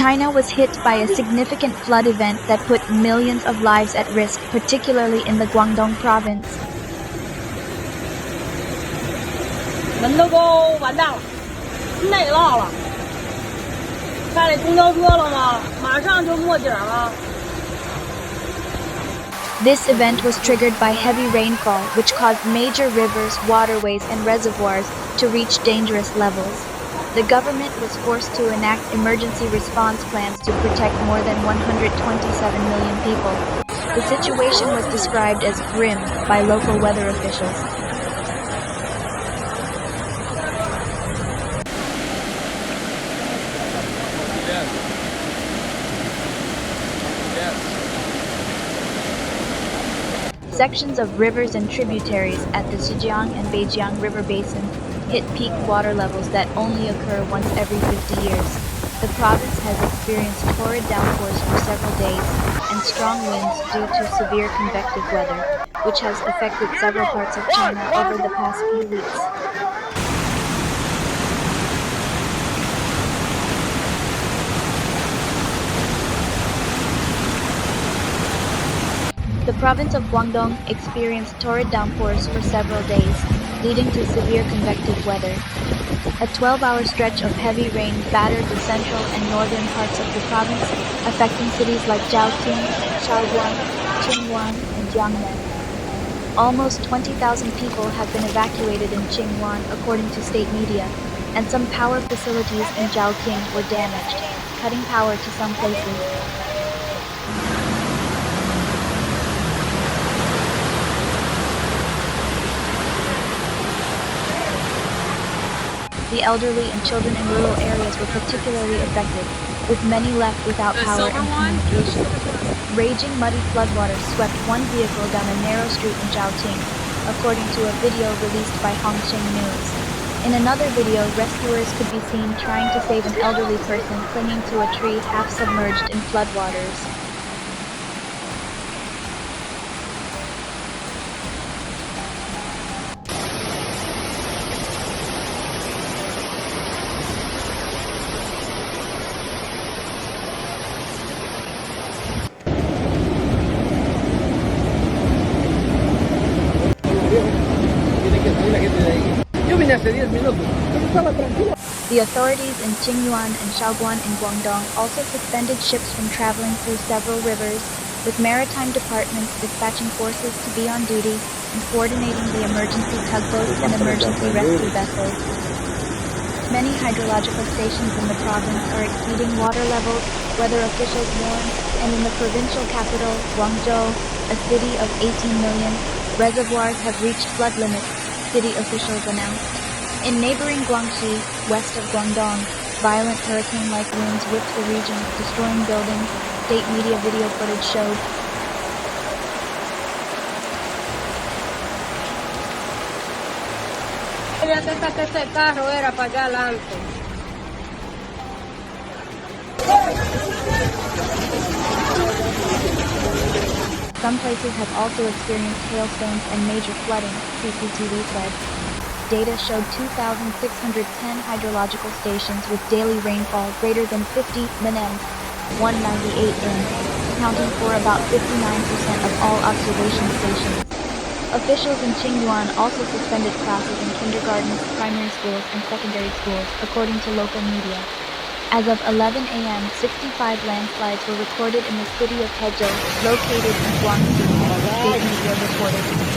China was hit by a significant flood event that put millions of lives at risk, particularly in the Guangdong province. 门都完蛋了，内涝了。看这公交车了吗？马上就没景了。 This event was triggered by heavy rainfall, which caused major rivers, waterways, and reservoirs to reach dangerous levels. The government was forced to enact emergency response plans to protect more than 127 million people. The situation was described as grim by local weather officials. Sections of rivers and tributaries at the Zhejiang and Beijiang river basins hit peak water levels that only occur once every 50 years. The province has experienced torrid downpours for several days and strong winds due to severe convective weather, which has affected several parts of China over the past few weeks. The province of Guangdong experienced torrid downpours for several days, leading to severe convective weather. A 12-hour stretch of heavy rain battered the central and northern parts of the province, affecting cities like Zhaoqing, Shaoguan, Qingyuan, and Jiangmen. Almost 20,000 people have been evacuated in Qingyuan, according to state media, and some power facilities in Zhaoqing were damaged, cutting power to some places. The elderly and children in rural areas were particularly affected, with many left without power and communication. Raging muddy floodwaters swept one vehicle down a narrow street in Zhaoqing, according to a video released by Hongqing News. In another video, rescuers could be seen trying to save an elderly person clinging to a tree half submerged in floodwaters. The authorities in Qingyuan and Shaoguan in Guangdong also suspended ships from traveling through several rivers, with maritime departments dispatching forces to be on duty and coordinating the emergency tugboats and emergency rescue vessels. Many hydrological stations in the province are exceeding water levels, weather officials warn, and in the provincial capital, Guangzhou, a city of 18 million, reservoirs have reached flood limits, city officials announced. In neighboring Guangxi, west of Guangdong, violent hurricane-like winds whipped the region, destroying buildings, state media video footage showed. Some places have also experienced hailstones and major flooding, CCTV said. Data showed 2,610 hydrological stations with daily rainfall greater than 50 mm, 198 in, accounting for about 59% of all observation stations. Officials in Qingyuan also suspended classes in kindergartens, primary schools, and secondary schools, according to local media. As of 11 a.m., 65 landslides were recorded in the city of Hezhou, located in Guangxi, state media reported.